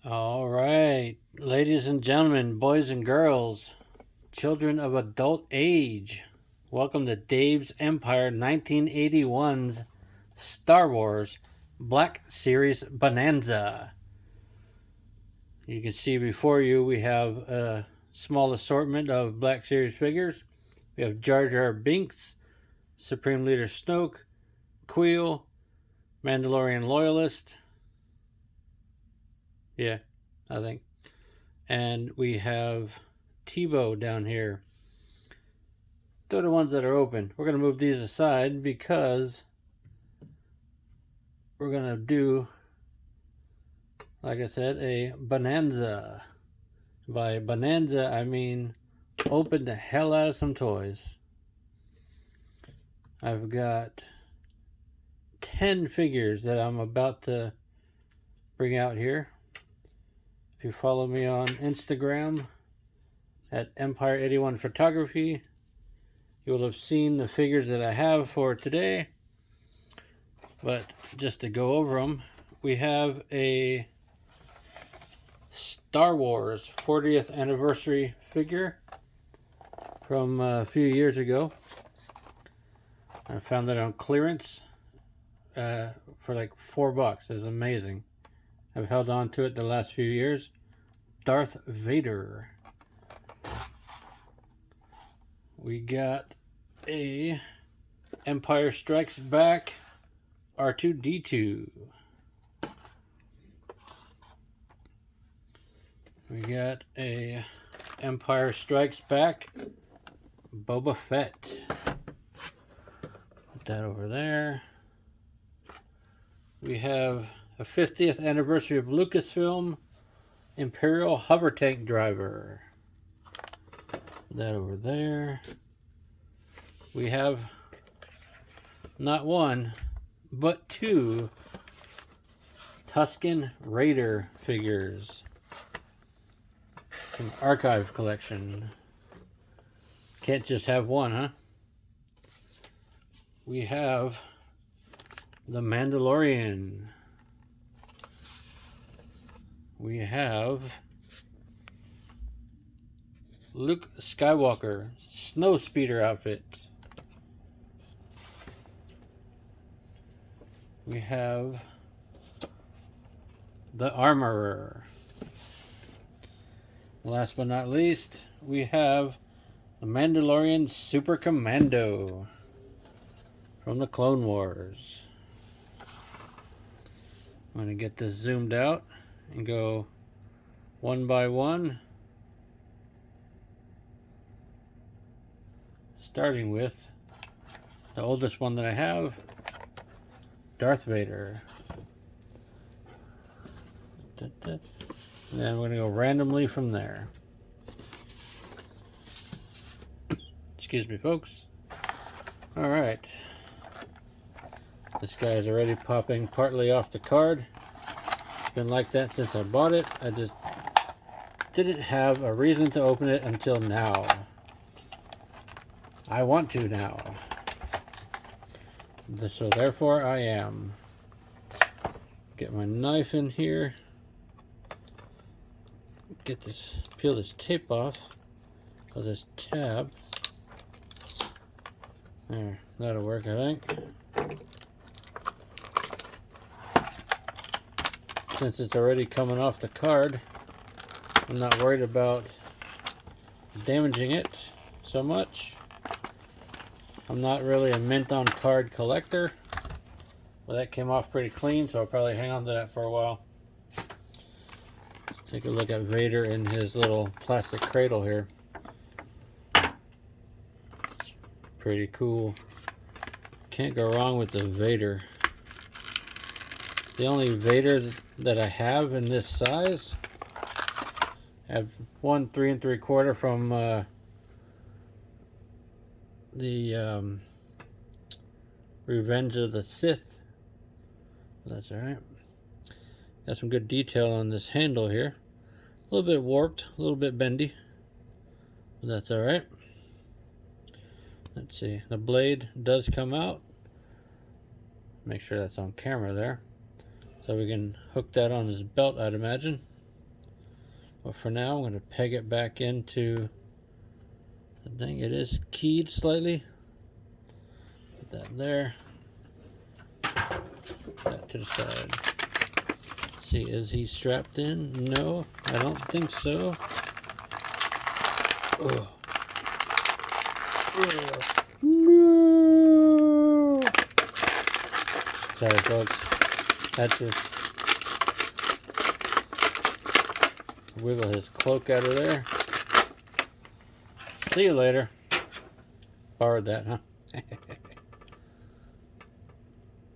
All right, ladies and gentlemen, boys and girls, children of adult age, welcome to Dave's Empire 1981's Star Wars Black Series Bonanza. You can see before you we have a small assortment of Black Series figures. We have Jar Jar Binks, Supreme Leader Snoke, Queel, Mandalorian Loyalist. Yeah, I think. And we have Tebow down here. They're the ones that are open. We're going to move these aside because we're going to do, like I said, a Bonanza. By Bonanza, I mean open the hell out of some toys. I've got 10 figures that I'm about to bring out here. If you follow me on Instagram at Empire81 Photography, you will have seen the figures that I have for today. But just to go over them, we have a Star Wars 40th anniversary figure from a few years ago. I found that on clearance for like $4. It's amazing. I've held on to it the last few years. Darth Vader. We got a Empire Strikes Back R2-D2. We got a Empire Strikes Back Boba Fett. Put that over there. We have a 50th anniversary of Lucasfilm Imperial Hover Tank Driver. Put that over there. We have not one, but two Tuscan Raider figures from Archive Collection. Can't just have one, huh? We have the Mandalorian. We have Luke Skywalker Snow Speeder outfit. We have the Armorer. Last but not least, we have the Mandalorian Super Commando from the Clone Wars. I'm going to get this zoomed out and go one by one, starting with the oldest one that I have, Darth Vader. And then we're going to go randomly from there. Excuse me, folks. All right. This guy is already popping partly off the card. It's been like that since I bought it. I just didn't have a reason to open it until now. I want to now. So therefore I am. Get my knife in here. Get this, peel this tape off of this tab. There, that'll work, I think. Since it's already coming off the card, I'm not worried about damaging it so much. I'm not really a mint on card collector, but that came off pretty clean, so I'll probably hang on to that for a while. Let's take a look at Vader in his little plastic cradle here. It's pretty cool. Can't go wrong with the Vader. It's the only Vader that I have in this size. I have one 3 3/4 from the Revenge of the Sith. That's alright. Got some good detail on this handle here. A little bit warped, a little bit bendy, but that's alright. Let's see, the blade does come out. Make sure that's on camera there. So we can hook that on his belt, I'd imagine. But for now, I'm going to peg it back into the thing. It is keyed slightly. Put that there. Put that to the side. Let's see, is he strapped in? No, I don't think so. Ugh. Ugh. No! Sorry, folks. That's just wiggle his cloak out of there. See you later. Borrowed that, huh?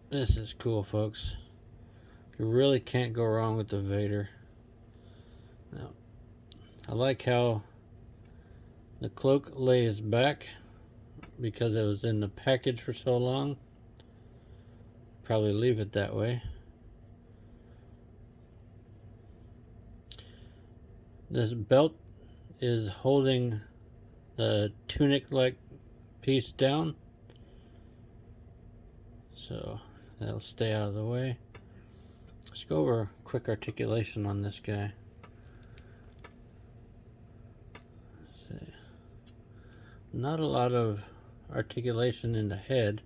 This is cool, folks. You really can't go wrong with the Vader. Now, I like how the cloak lays back because it was in the package for so long. Probably leave it that way. This belt is holding the tunic-like piece down, so that'll stay out of the way. Let's go over a quick articulation on this guy. Let's see. Not a lot of articulation in the head,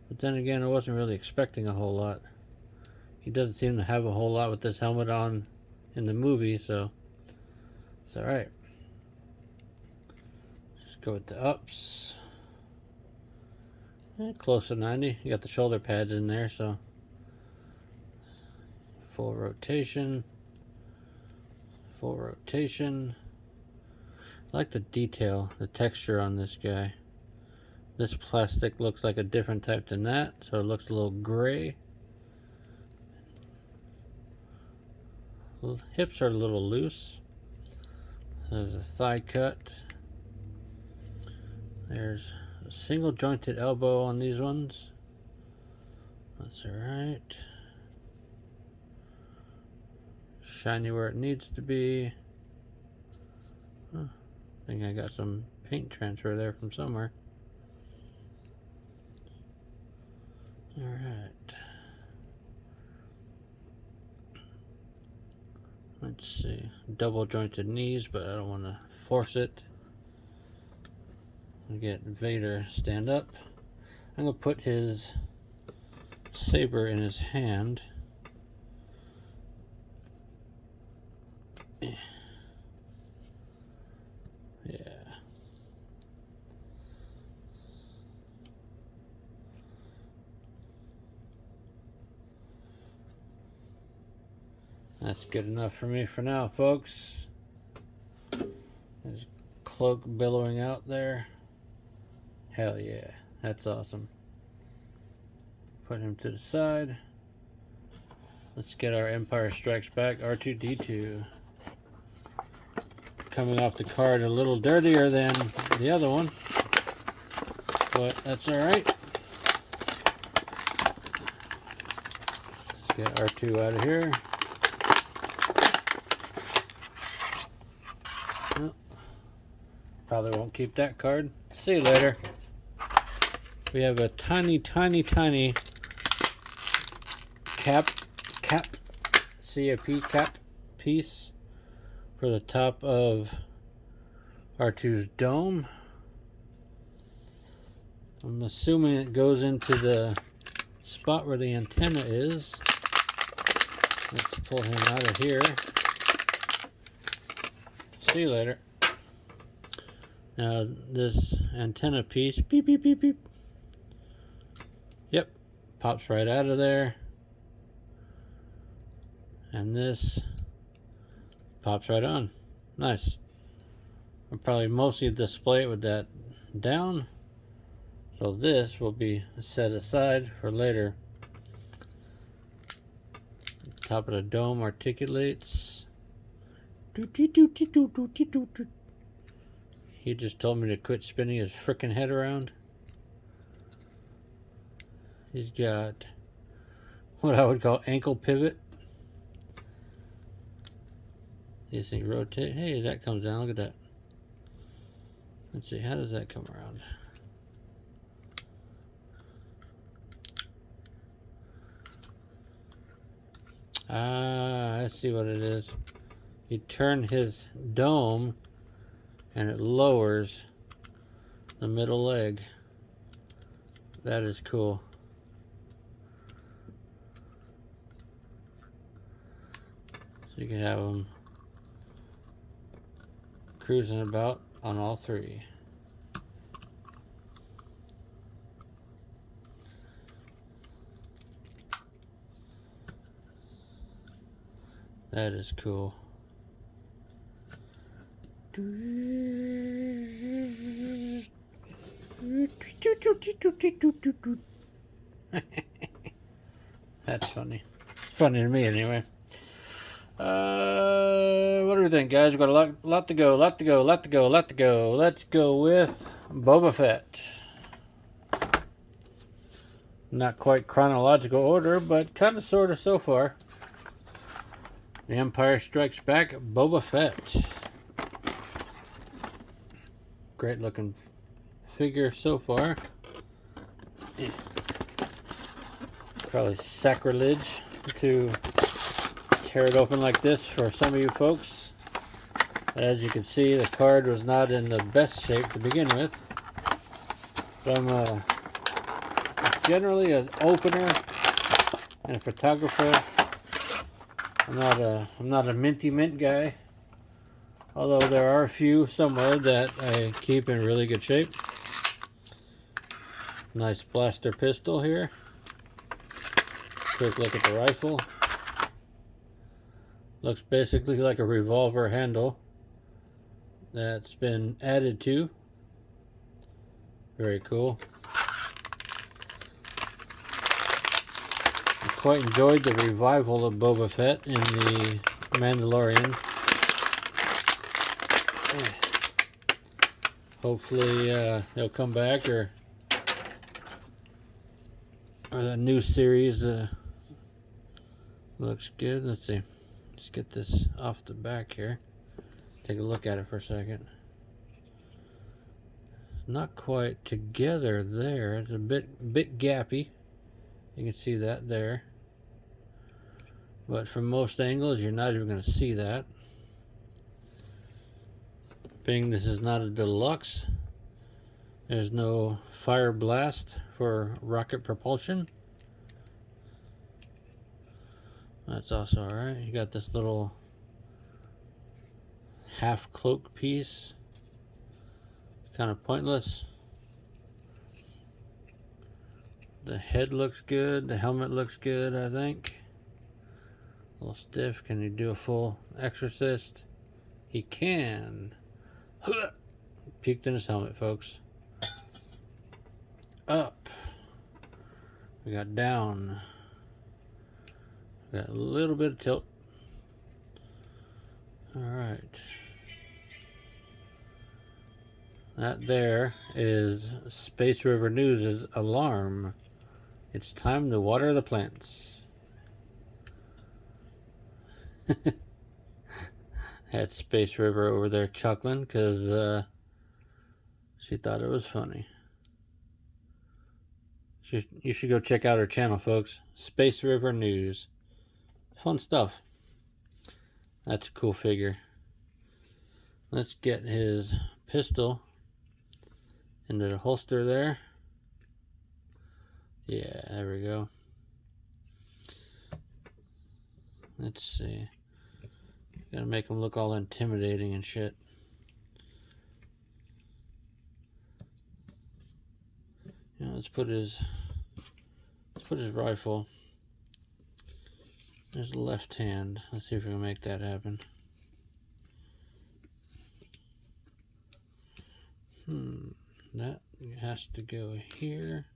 but then again, I wasn't really expecting a whole lot. He doesn't seem to have a whole lot with this helmet on in the movie, so it's alright. Just go with the ups. Close to 90. You got the shoulder pads in there, so full rotation. Full rotation. I like the detail, the texture on this guy. This plastic looks like a different type than that, so it looks a little gray. Hips are a little loose. There's a thigh cut. There's a single jointed elbow on these ones. That's alright. Shiny where it needs to be. Huh. I think I got some paint transfer there from somewhere. Alright. Let's see. Double jointed knees, but I don't want to force it. I'll get Vader stand up. I'm going to put his saber in his hand. Yeah. That's good enough for me for now, folks. There's Cloak billowing out there. Hell yeah, that's awesome. Put him to the side. Let's get our Empire Strikes Back R2-D2. Coming off the card a little dirtier than the other one, but that's alright. Let's get R2 out of here. Probably won't keep that card. See you later. We have a tiny cap CAP piece for the top of R2's dome. I'm assuming it goes into the spot where the antenna is. Let's pull him out of here. See you later. Now this antenna piece, beep beep beep beep. Yep, pops right out of there. And this pops right on. Nice. I'll probably mostly display it with that down. So this will be set aside for later. Top of the dome articulates. He just told me to quit spinning his frickin' head around. He's got what I would call ankle pivot. These things rotate. Hey, that comes down. Look at that. Let's see. How does that come around? Ah, I see what it is. You turn his dome and it lowers the middle leg. That is cool. So you can have him cruising about on all three. That is cool. That's funny. Funny to me anyway. What do we think, guys? We've got a lot to go. Let's go with Boba Fett. Not quite chronological order, but kind of sort of so far. The Empire Strikes Back, Boba Fett. Great looking figure so far. Probably sacrilege to tear it open like this for some of you folks. As you can see, the card was not in the best shape to begin with. But I'm generally an opener and a photographer. I'm not a minty mint guy, although there are a few somewhere that I keep in really good shape. Nice blaster pistol here. Quick look at the rifle. Looks basically like a revolver handle that's been added to. Very cool. I quite enjoyed the revival of Boba Fett in the Mandalorian. Hopefully he'll come back, or the new series looks good. Let's see. Let's get this off the back here. Take a look at it for a second. It's not quite together there. It's a bit gappy. You can see that there. But from most angles, you're not even going to see that. Being this is not a deluxe, there's no fire blast for rocket propulsion. That's also alright. You got this little half cloak piece. Kind of pointless. The head looks good. The helmet looks good, I think. A little stiff. Can he do a full exorcist? He can. Peeked in his helmet, folks. Up. We got down. We got a little bit of tilt. Alright. That there is Space River News' alarm. It's time to water the plants. Had Space River over there chuckling because she thought it was funny. You should go check out her channel, folks. Space River News. Fun stuff. That's a cool figure. Let's get his pistol into the holster there. Yeah, there we go. Let's see. Gotta make him look all intimidating and shit. Yeah, let's put his rifle. There's the left hand. Let's see if we can make that happen. That has to go here.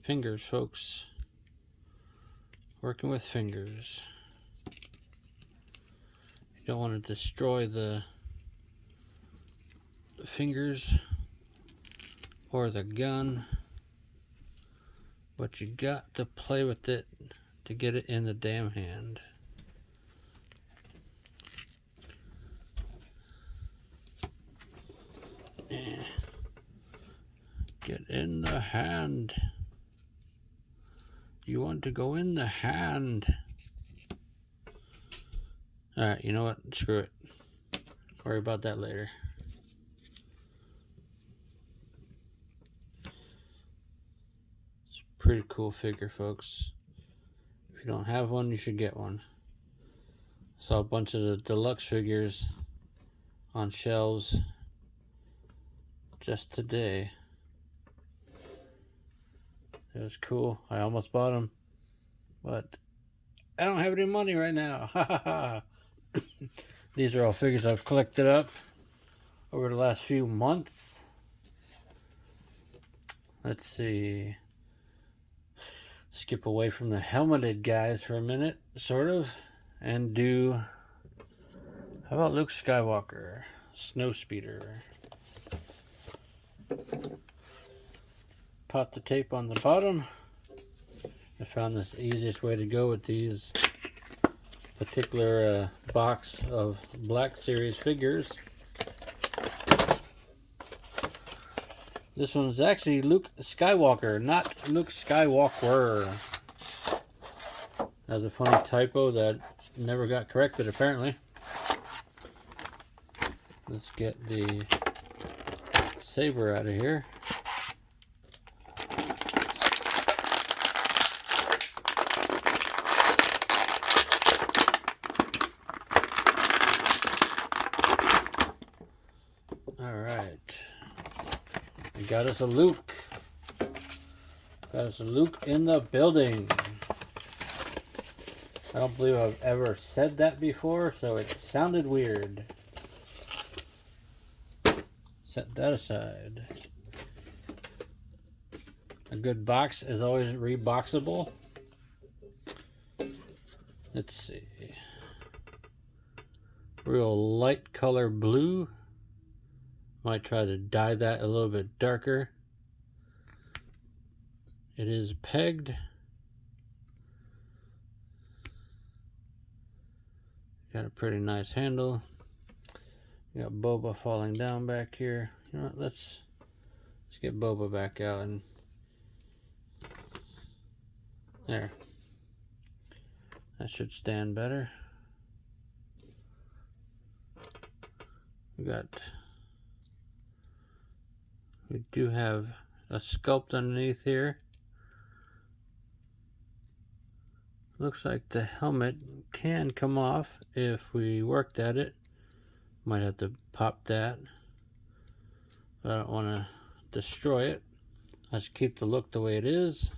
Fingers, folks. Working with fingers. You don't want to destroy the fingers or the gun, but you got to play with it to get it in the damn hand. Get in the hand. You want to go in the hand. Alright, you know what? Screw it. Worry about that later. It's a pretty cool figure, folks. If you don't have one, you should get one. I saw a bunch of the deluxe figures on shelves just today. It was cool. I almost bought them, but I don't have any money right now. Ha ha ha. These are all figures I've collected up over the last few months. Let's see. Skip away from the helmeted guys for a minute, sort of, and do. How about Luke Skywalker, Snowspeeder? Pop the tape on the bottom. I found this easiest way to go with these particular box of Black Series figures. This one is actually Luke Skywalker, not Luke Skywalker. That's a funny typo that never got corrected, apparently. Let's get the saber out of here. Alright. We got us a Luke. Got us a Luke in the building. I don't believe I've ever said that before, so it sounded weird. Set that aside. A good box is always reboxable. Let's see. Real light color blue. Might try to dye that a little bit darker. It is pegged. Got a pretty nice handle. You got Boba falling down back here. You know what, let's get Boba back out and there. That should stand better. We do have a sculpt underneath here. Looks like the helmet can come off if we worked at it. Might have to pop that. But I don't want to destroy it. Let's keep the look the way it is.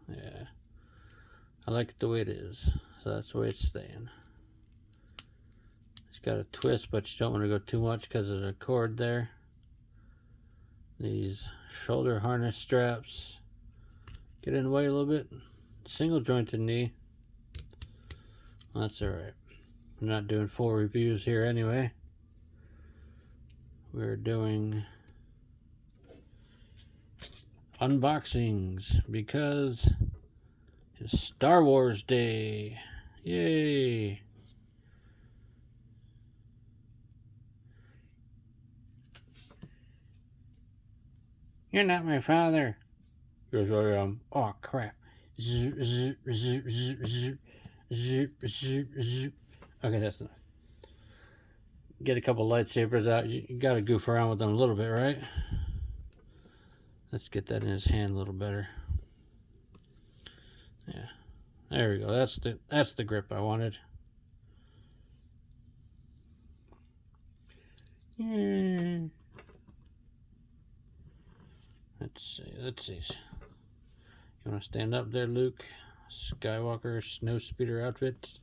Yeah. I like it the way it is. So that's the way it's staying. It's got a twist, but you don't want to go too much because of the cord there. These shoulder harness straps get in the way a little bit. Single jointed knee. Well, that's alright. We're not doing full reviews here anyway. We're doing unboxings because it's Star Wars Day. Yay! You're not my father. Yes, I am. Oh, crap. Okay, that's enough. Get a couple lightsabers out. You gotta goof around with them a little bit, right? Let's get that in his hand a little better. Yeah. There we go. That's the grip I wanted. Yeah. Let's see. You want to stand up there, Luke? Skywalker Snowspeeder outfit.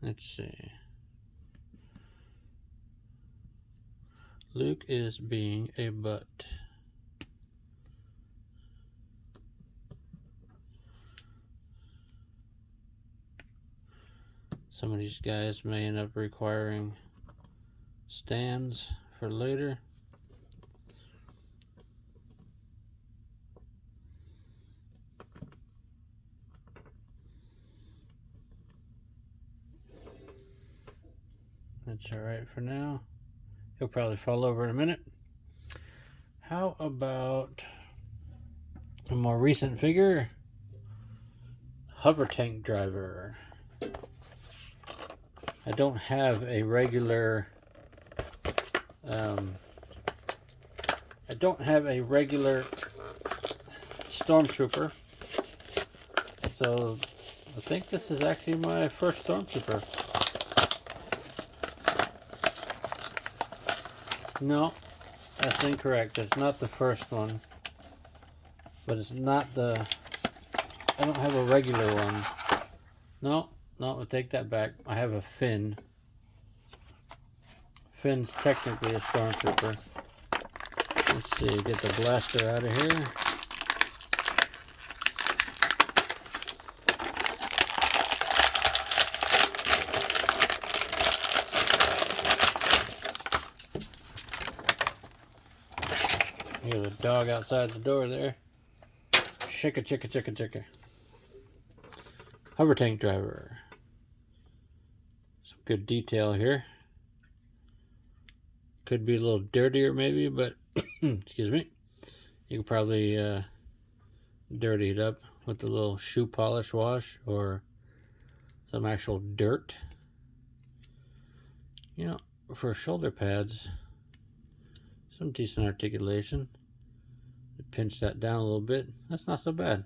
Let's see. Luke is being a butt. Some of these guys may end up requiring stands for later. alright for now. He'll probably fall over in a minute. How about a more recent figure? Hover tank driver. I don't have a regular Stormtrooper, so I think this is actually my first Stormtrooper. No, that's incorrect. It's not the first one, but it's not the... I don't have a regular one. No, I'll take that back. I have a Finn. Finn's technically a Stormtrooper. Let's see, get the blaster out of here. Here's a dog outside the door there. Chicka, chicka, chicka, chicka. Hover tank driver. Some good detail here. Could be a little dirtier maybe, but excuse me. You could probably dirty it up with a little shoe polish wash or some actual dirt. You know, for shoulder pads, some decent articulation. Pinch that down a little bit. That's not so bad.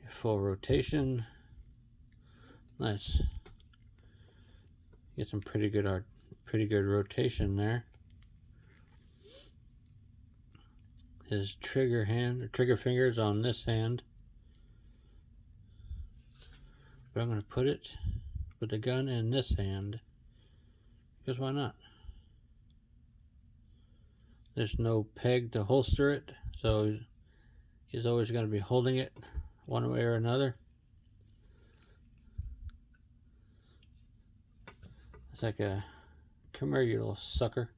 Full rotation. Nice. Get some pretty good rotation there. His trigger fingers on this hand. But I'm going to put the gun in this hand. Because why not? There's no peg to holster it, so he's always going to be holding it one way or another. It's like a, come here, you little sucker.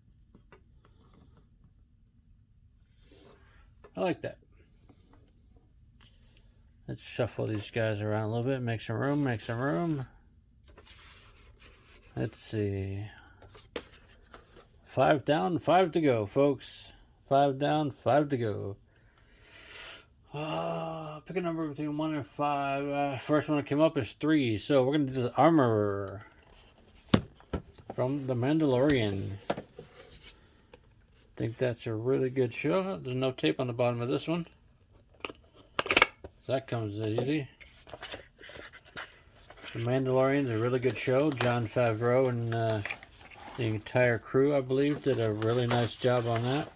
I like that. Let's shuffle these guys around a little bit, make some room, Let's see. 5 down, 5 to go, folks. 5 down, 5 to go. Pick a number between 1 and 5. First one that came up is 3. So we're going to do the Armorer from the Mandalorian. I think that's a really good show. There's no tape on the bottom of this one. So that comes easy. The Mandalorian's a really good show. Jon Favreau and the entire crew, I believe, did a really nice job on that.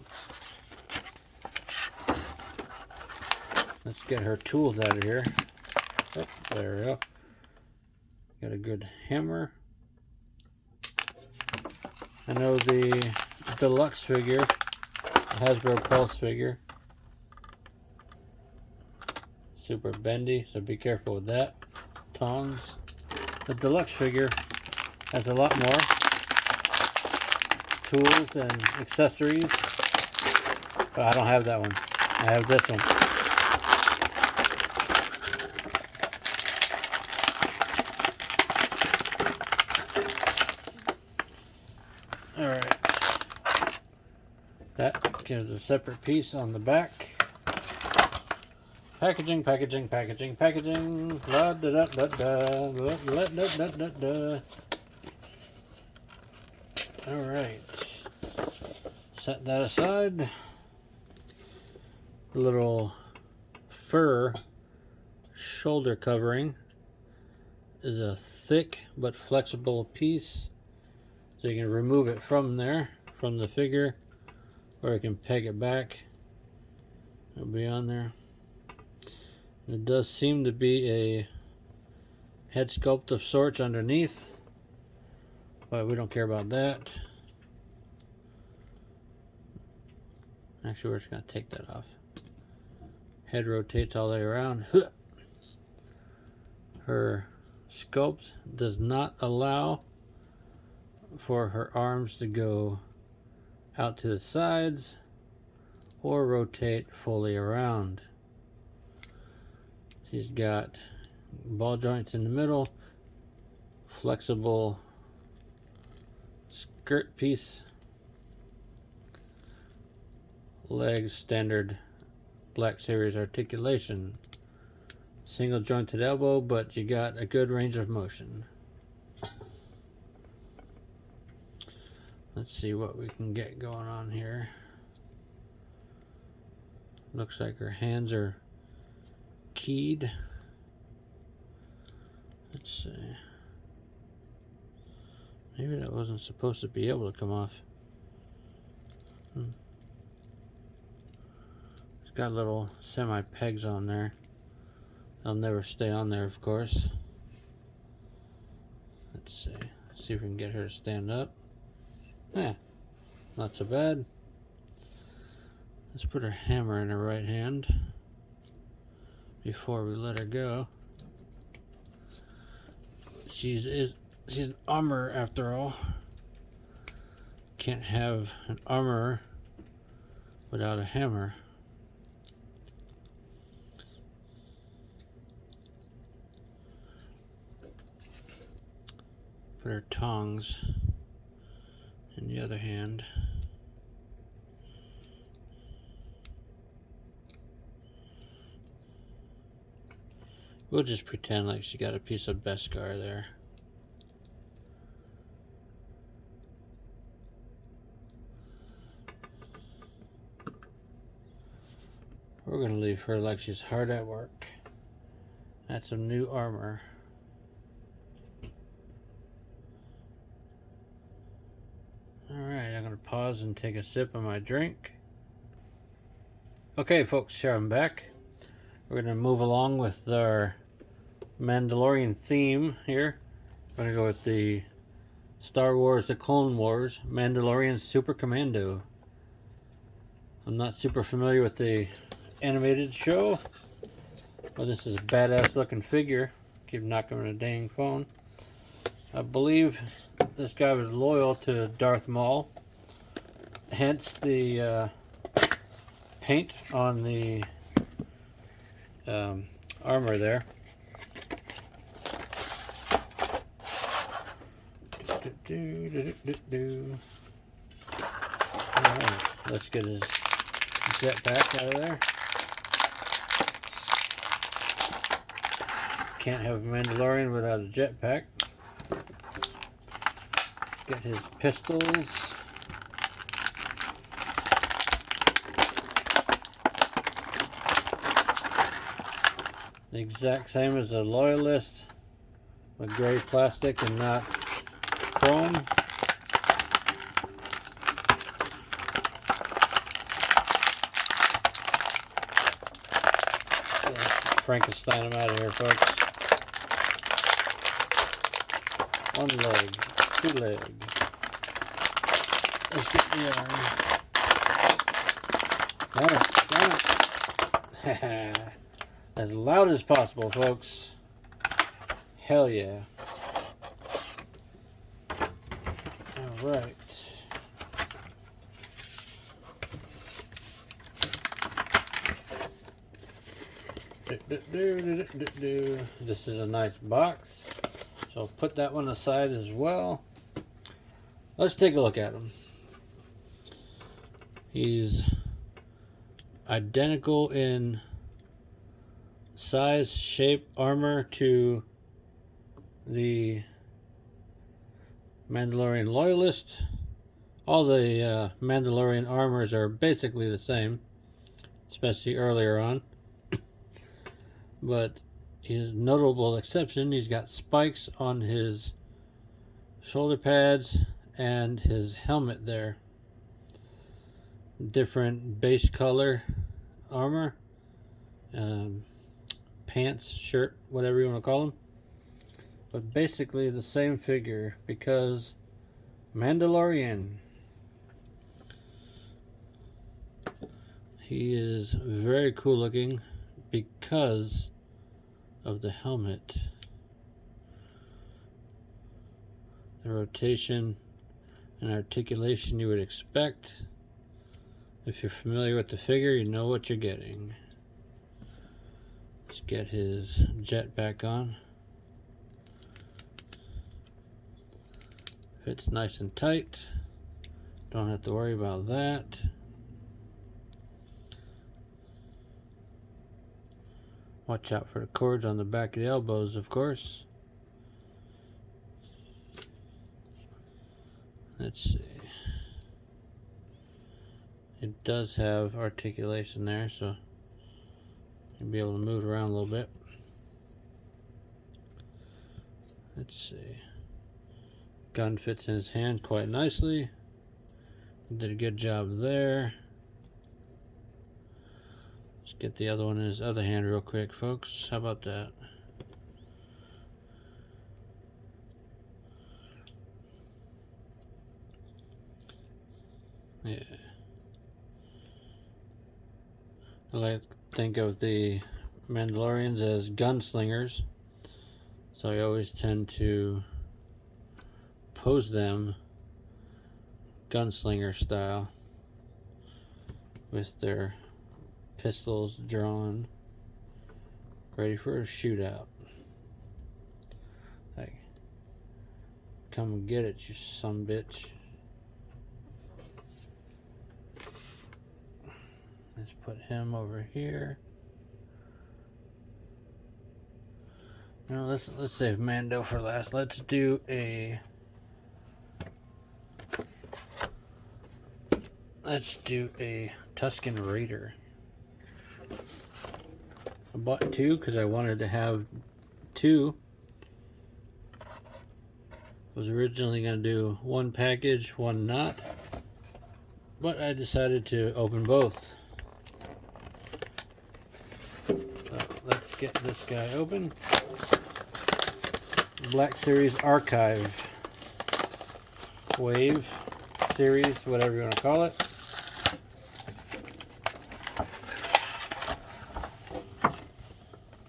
Let's get her tools out of here. Oh, there we go. Got a good hammer. I know the deluxe figure, the Hasbro Pulse figure, super bendy, so be careful with that. Tongs. The deluxe figure has a lot more tools and accessories, but I don't have that one. I have this one. Alright. That gives a separate piece on the back. Packaging. La da da da da. La da da da da. Alright. Set that aside. The little fur shoulder covering is a thick but flexible piece. So you can remove it from there, from the figure, or you can peg it back. It'll be on there. It does seem to be a head sculpt of sorts underneath, but we don't care about that. Actually, we're just going to take that off. Head rotates all the way around. Her sculpt does not allow for her arms to go out to the sides or rotate fully around. She's got ball joints in the middle, flexible skirt piece. Legs standard Black Series articulation. Single jointed elbow, but you got a good range of motion. Let's see what we can get going on here. Looks like her hands are keyed. Let's see. Maybe that wasn't supposed to be able to come off. It's got little semi-pegs on there. They'll never stay on there, of course. Let's see. See if we can get her to stand up. Not so bad. Let's put her hammer in her right hand before we let her go. She's an armorer after all. Can't have an armorer without a hammer. Put her tongs in the other hand. We'll just pretend like she got a piece of Beskar there. We're going to leave her like she's hard at work. That's some new armor. Alright, I'm going to pause and take a sip of my drink. Okay folks, here I'm back. We're going to move along with our Mandalorian theme here. We're going to go with the Star Wars The Clone Wars Mandalorian Super Commando. I'm not super familiar with the animated show, but this is a badass looking figure. Keep knocking on a dang phone. I believe this guy was loyal to Darth Maul, hence the paint on the armor there. Alright, let's get his jetpack out of there. Can't have a Mandalorian without a jetpack. Get his pistols. The exact same as a Loyalist, with gray plastic and not chrome. Frankenstein them out of here, folks. One leg, two leg. Let's get the arm. Got it. As loud as possible, folks. Hell yeah. Alright. This is a nice box, so I'll put that one aside as well. Let's take a look at him. He's identical in size, shape, armor to the Mandalorian Loyalist. All the Mandalorian armors are basically the same, especially earlier on. But his notable exception, he's got spikes on his shoulder pads and his helmet there. Different base color armor, pants, shirt, whatever you want to call them. But basically the same figure, because Mandalorian. He is very cool looking because of the helmet. The rotation and articulation you would expect. If you're familiar with the figure, you know what you're getting. Let's get his jet back on. Fits nice and tight. Don't have to worry about that. Watch out for the cords on the back of the elbows, of course. Let's see. It does have articulation there, so you'll be able to move it around a little bit. Let's see. Gun fits in his hand quite nicely. Did a good job there. Let's get the other one in his other hand real quick, folks. How about that? Yeah. I like to think of the Mandalorians as gunslingers, so I always tend to pose them gunslinger style with their pistols drawn, ready for a shootout. Like, come and get it, you sumbitch. Let's put him over here. Now let's save Mando for last. Let's do a Tuscan Raider. I bought two because I wanted to have two. Was originally going to do one package, one not, but I decided to open both. So let's get this guy open. Black Series Archive Wave Series, whatever you want to call it.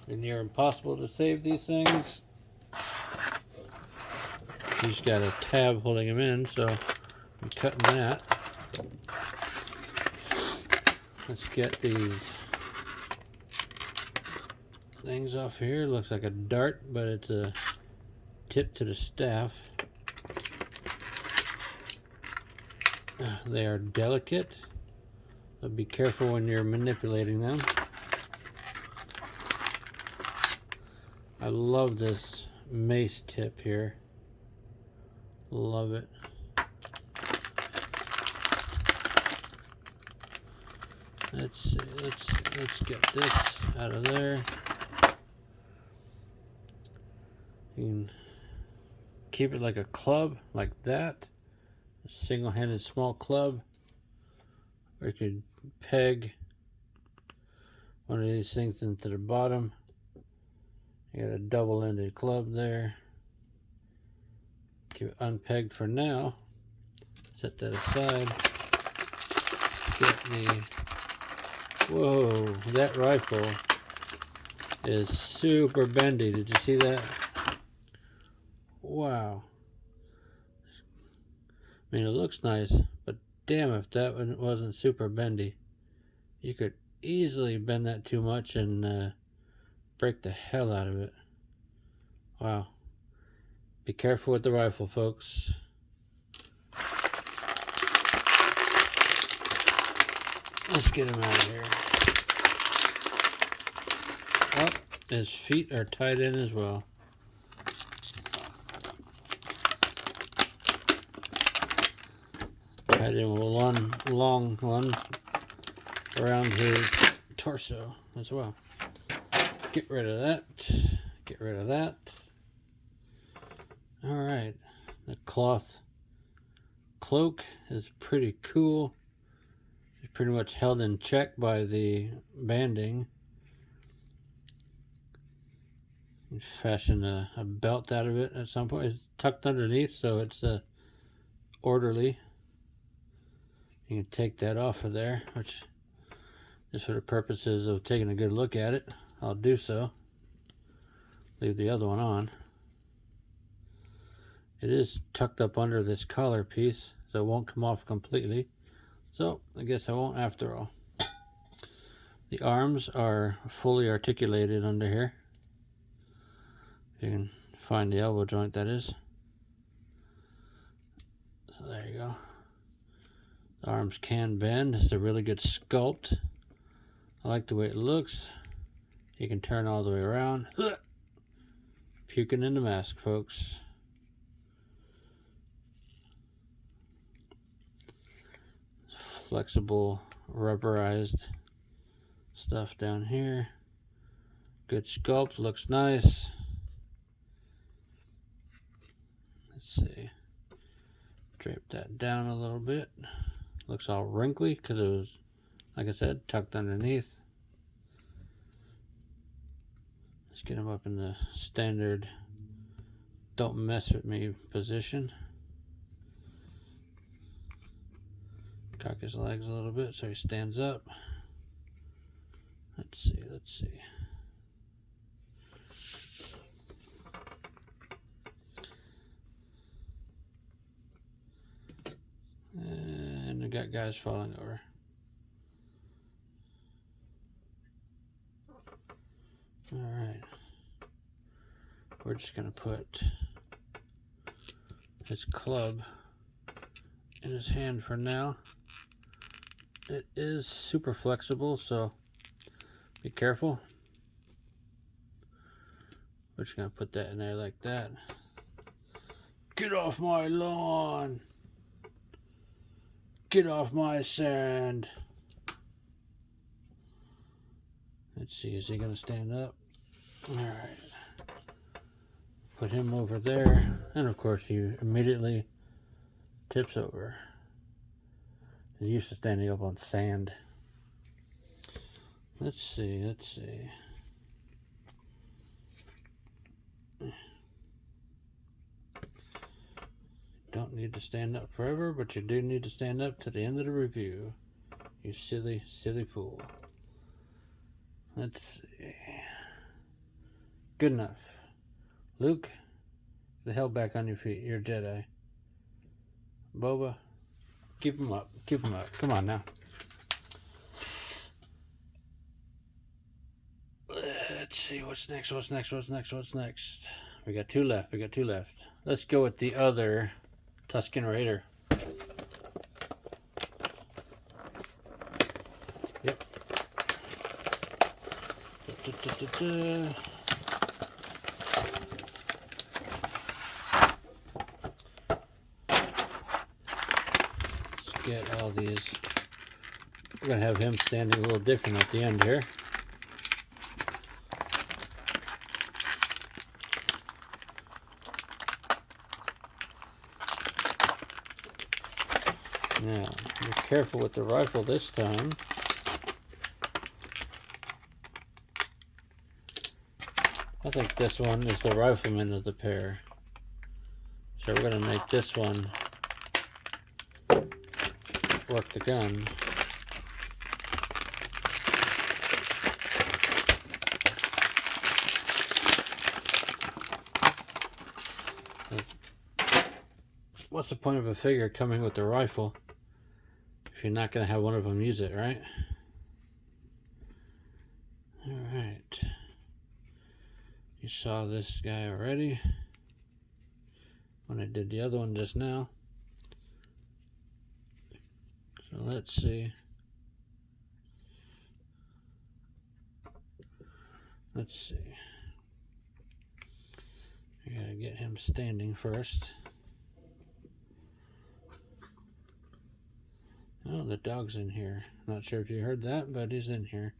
Near impossible to save these things. You just got a tab holding them in, so I'm cutting that. Let's get these things off here. Looks like a dart, but it's a tip to the staff. They are delicate, but be careful when you're manipulating them. I love this mace tip here. Love it. Let's see. Let's get this out of there. You can keep it like a club, like that. A single-handed small club. Or you could peg one of these things into the bottom. You got a double-ended club there. Keep it unpegged for now. Set that aside. Get the... Whoa, that rifle is super bendy. Did you see that? Wow. I mean, it looks nice, but damn if that one wasn't super bendy. You could easily bend that too much and break the hell out of it. Wow. Be careful with the rifle, folks. Let's get him out of here. Oh, his feet are tied in as well. Tied in with one long one around his torso as well. Get rid of that. Get rid of that. Alright. The cloth cloak is pretty cool. It's pretty much held in check by the banding. You fashion a belt out of it at some point. It's tucked underneath, so it's orderly. You can take that off of there, which just for the purposes of taking a good look at it, I'll do so. Leave the other one on. It is tucked up under this collar piece, so it won't come off completely. So I guess I won't after all. The arms are fully articulated under here. You can find the elbow joint, that is. you go. The arms can bend. It's a really good sculpt. I like the way it looks. You can turn all the way around. Puking in the mask, folks. Flexible, rubberized stuff down here. Good sculpt, looks nice. Let's see. Drape that down a little bit. Looks all wrinkly because it was, like I said, tucked underneath. Let's get him up in the standard don't mess with me position. Cock his legs a little bit so he stands up. Let's see, let's see. And we got guys falling over. All right. We're just gonna put his club in his hand for now. It is super flexible, so be careful. We're just gonna put that in there like that. Get off my lawn! Get off my sand! Let's see, is he gonna stand up? Alright. Put him over there, and of course he immediately tips over. He's used to standing up on sand. Let's see, let's see. Don't need to stand up forever, but you do need to stand up to the end of the review. You silly, silly fool. Let's see. Good enough. Luke, get the hell back on your feet. You're a Jedi. Boba, keep him up. Keep him up. Come on now. Let's see. What's next? What's next? What's next? What's next? We got two left. We got two left. Let's go with the other Tuscan Raider. Yep. Let's get all these. We're going to have him standing a little different at the end here. Now, be careful with the rifle this time. I think this one is the rifleman of the pair. So we're going to make this one work the gun. What's the point of a figure coming with the rifle if you're not going to have one of them use it, right? Alright. You saw this guy already when I did the other one just now. So let's see. Let's see. I gotta get him standing first. Oh, the dog's in here. Not sure if you heard that, but he's in here.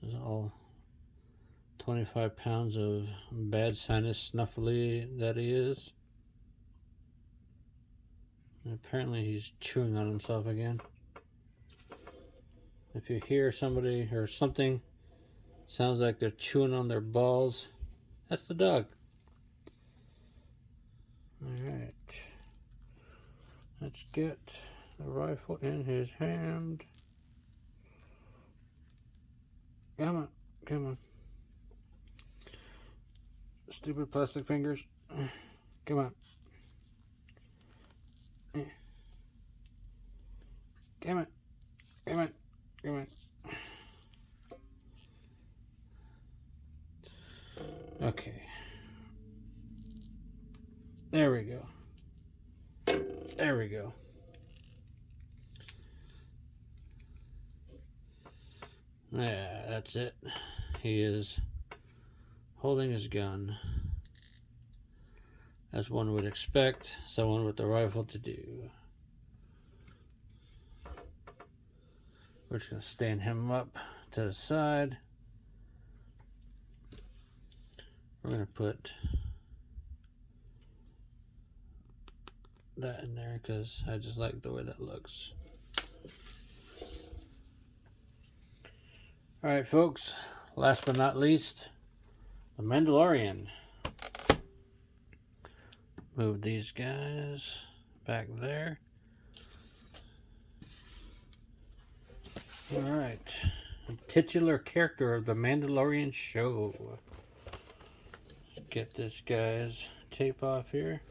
There's all 25 pounds of bad sinus snuffly that he is. And apparently he's chewing on himself again. If you hear somebody or something, sounds like they're chewing on their balls, that's the dog. Alright. Let's get the rifle in his hand. Come on, come on. Stupid plastic fingers. Come on. Come on. Come on. Come on. Okay. There we go. There we go. Yeah, that's it. He is holding his gun, as one would expect someone with a rifle to do. We're just going to stand him up to the side. We're going to put that in there because I just like the way that looks. Alright folks, last but not least, the Mandalorian. Move these guys back there. Alright, the titular character of the Mandalorian show. Let's get this guy's tape off here.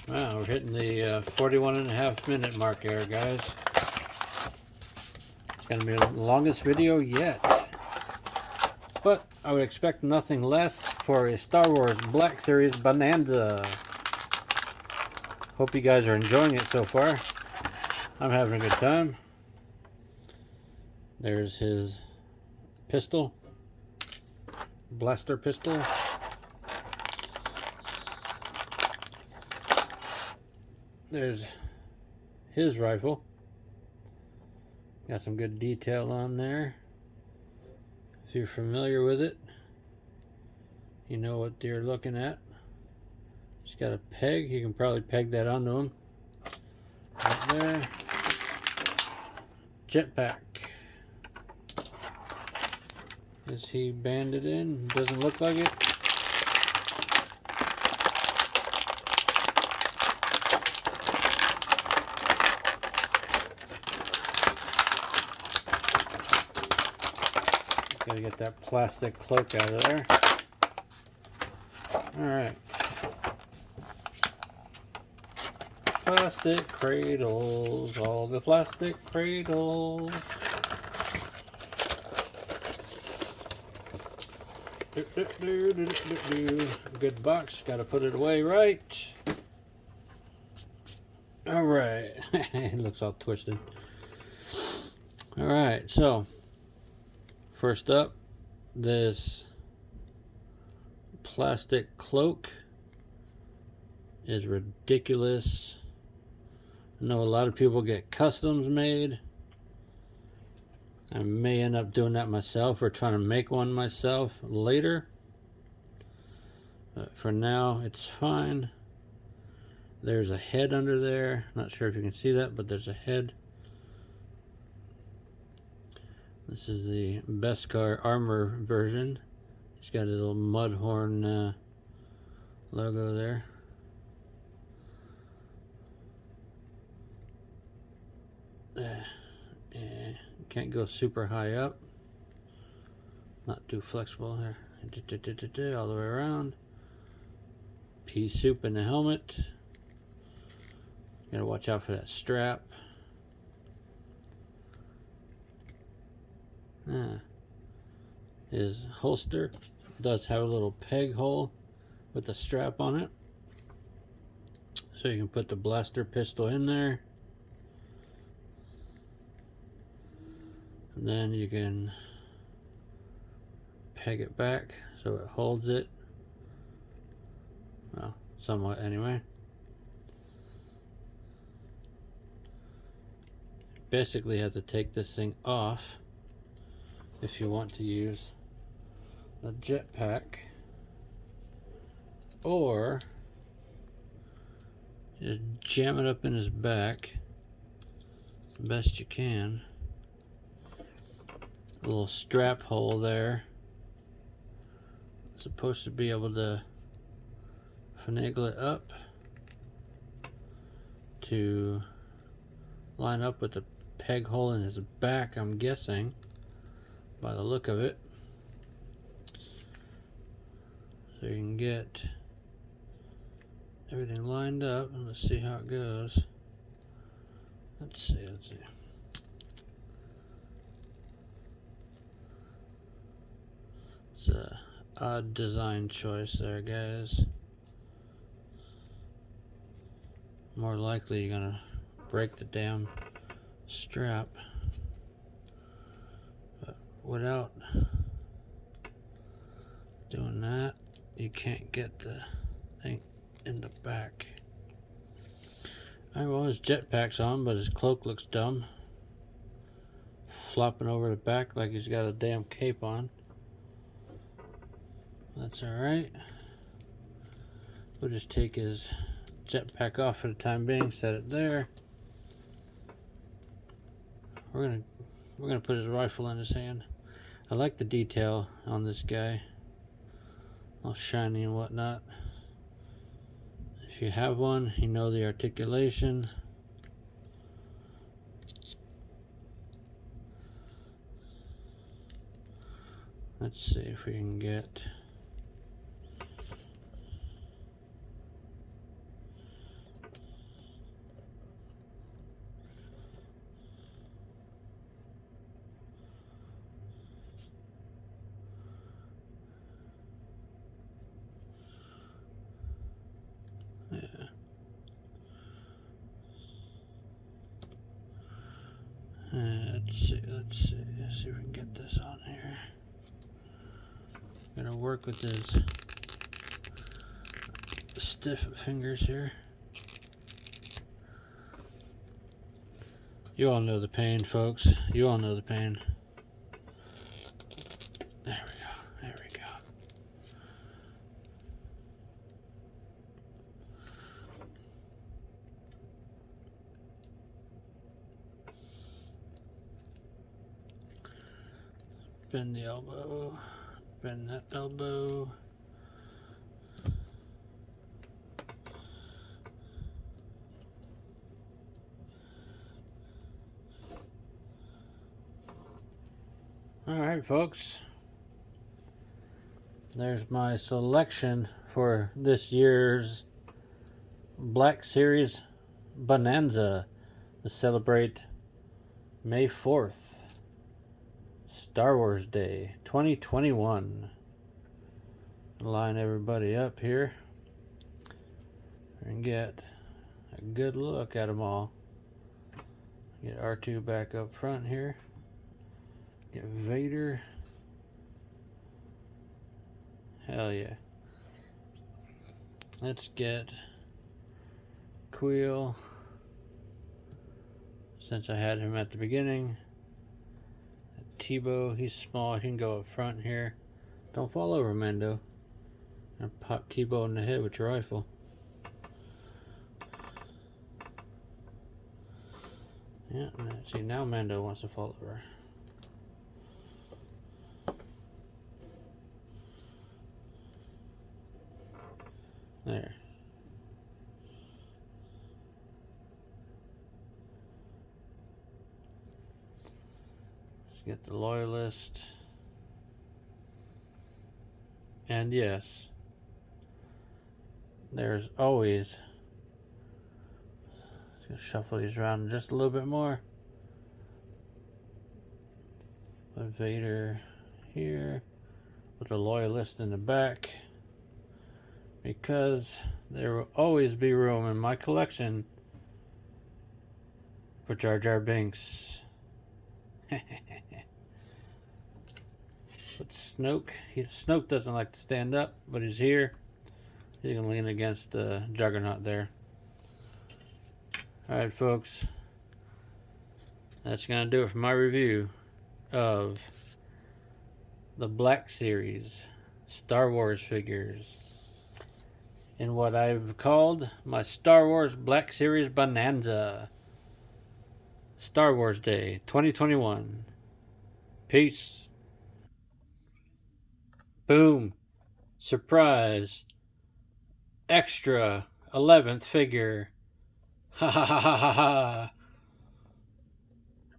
Wow, we're hitting the 41.5-minute mark here, guys. It's going to be the longest video yet. But I would expect nothing less for a Star Wars Black Series Bonanza. Hope you guys are enjoying it so far. I'm having a good time. There's his pistol. Blaster pistol. There's his rifle. Got some good detail on there. If you're familiar with it, you know what you're looking at. He's got a peg. You can probably peg that onto him. Right there. Jetpack. Is he banded in? Doesn't look like it. Gotta get that plastic cloak out of there. Alright. Plastic cradles, all the plastic cradles. Good box, gotta put it away right. Alright. It looks all twisted. Alright, so first up, this plastic cloak is ridiculous. I know a lot of people get customs made. I may end up doing that myself or trying to make one myself later. But for now, it's fine. There's a head under there. Not sure if you can see that, but there's a head. This is the Beskar armor version. It's got a little Mudhorn logo there. Can't go super high up. Not too flexible there. All the way around. Pea soup in the helmet. Gotta watch out for that strap. His holster does have a little peg hole with a strap on it, so you can put the blaster pistol in there, and then you can peg it back so it holds it, well, somewhat anyway. Basically have to take this thing off if you want to use the jetpack, or just jam it up in his back the best you can. A little strap hole there. It's supposed to be able to finagle it up to line up with the peg hole in his back, I'm guessing, by the look of it. So you can get everything lined up, and let's see how it goes. Let's see. It's a odd design choice there, guys. More likely you're gonna break the damn strap. But without doing that, you can't get the thing in the back. Well, his jetpack's on, but his cloak looks dumb. Flopping over the back like he's got a damn cape on. That's alright. We'll just take his jetpack off for the time being, set it there. We're gonna put his rifle in his hand. I like the detail on this guy. All shiny and whatnot. If you have one, you know the articulation. Let's see if we can get let's see if we can get this on here. Gonna work with his stiff fingers here. You all know the pain, folks. You all know the pain. There we go. There we go. Bend the elbow. Bend that elbow. Alright, folks. There's my selection for this year's Black Series Bonanza to celebrate May 4th. Star Wars Day 2021. Line everybody up here and get a good look at them all. Get R2 back up front here. Get Vader. Hell yeah. Let's get Quill. Since I had him at the beginning. Tebow, he's small, he can go up front here. Don't fall over, Mando. And pop Tebow in the head with your rifle. Yeah, see, now Mando wants to fall over. There. Get the loyalist. And yes, there's always, just gonna shuffle these around just a little bit more. Put Vader here, put the loyalist in the back, because there will always be room in my collection for Jar Jar Binks. But Snoke doesn't like to stand up, but he's here. He's going to lean against the Juggernaut there. Alright, folks. That's going to do it for my review of the Black Series Star Wars figures in what I've called my Star Wars Black Series Bonanza. Star Wars Day 2021. Peace. Boom. Surprise. Extra 11th figure. Ha ha ha ha ha ha.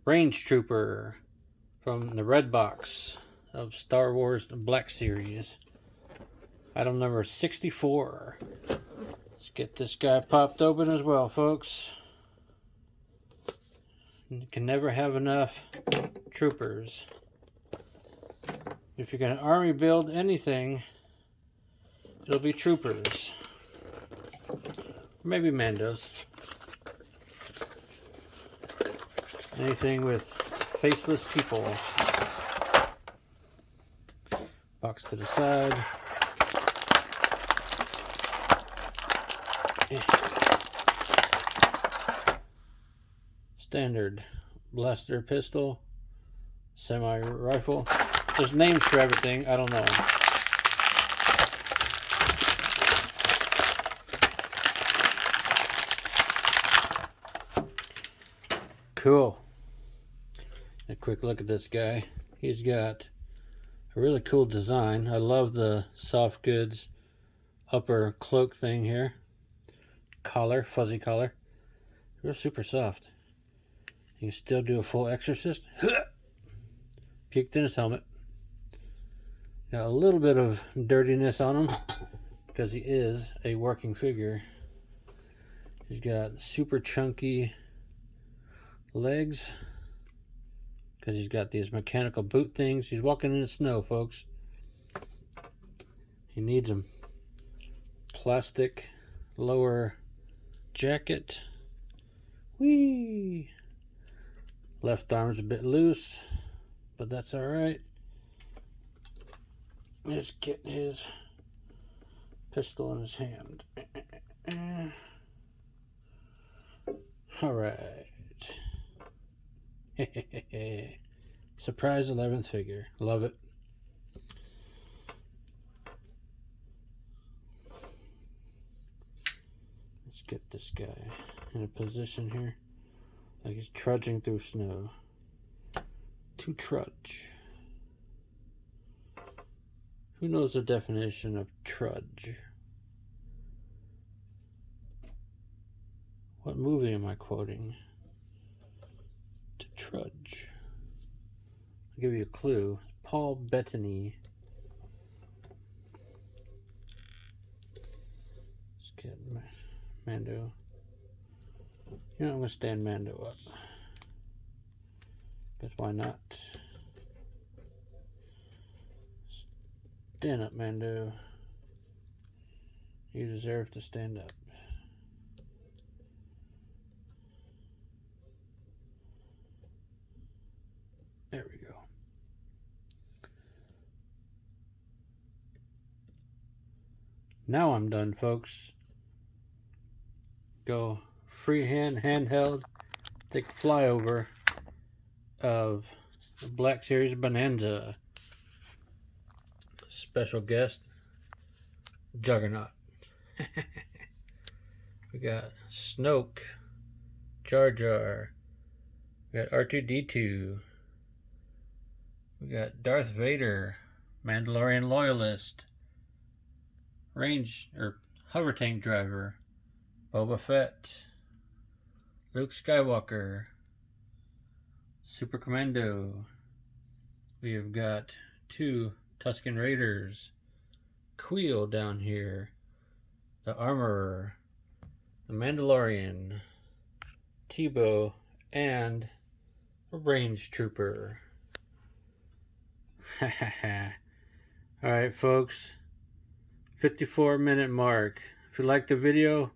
Range Trooper from the red box of Star Wars Black Series. Item number 64. Let's get this guy popped open as well, folks. You can never have enough troopers. If you're going to army build anything, it'll be troopers. Maybe Mandos. Anything with faceless people. Box to the side. Standard blaster pistol. Semi-rifle. There's names for everything. I don't know. Cool. A quick look at this guy. He's got a really cool design. I love the soft goods upper cloak thing here. Collar, fuzzy collar. Real super soft. You can still do a full exorcist. Puked in his helmet. Got a little bit of dirtiness on him because he is a working figure. He's got super chunky legs because he's got these mechanical boot things. He's walking in the snow, folks. He needs them. Plastic lower jacket. Whee! Left arm's a bit loose, but that's all right. Let's get his pistol in his hand. All right. Surprise 11th figure. Love it. Let's get this guy in a position here. Like he's trudging through snow. To trudge. Who knows the definition of trudge? What movie am I quoting? To trudge. I'll give you a clue. Paul Bettany. Let's get Mando. You know, I'm going to stand Mando up. Because why not? Stand up, Mando. You deserve to stand up. There we go. Now I'm done, folks. Go freehand, handheld, take a flyover of the Black Series Bonanza. Special guest, Juggernaut. We got Snoke, Jar Jar. We got R2-D2. We got Darth Vader, Mandalorian loyalist, hover tank driver, Boba Fett, Luke Skywalker, Super Commando. We have got 2 Tuscan Raiders, Queel down here, the Armorer, the Mandalorian, Tebow, and a Range Trooper. Alright, folks. 54-minute mark. If you liked the video,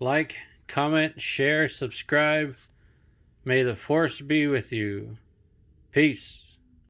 like, comment, share, subscribe. May the Force be with you. Peace.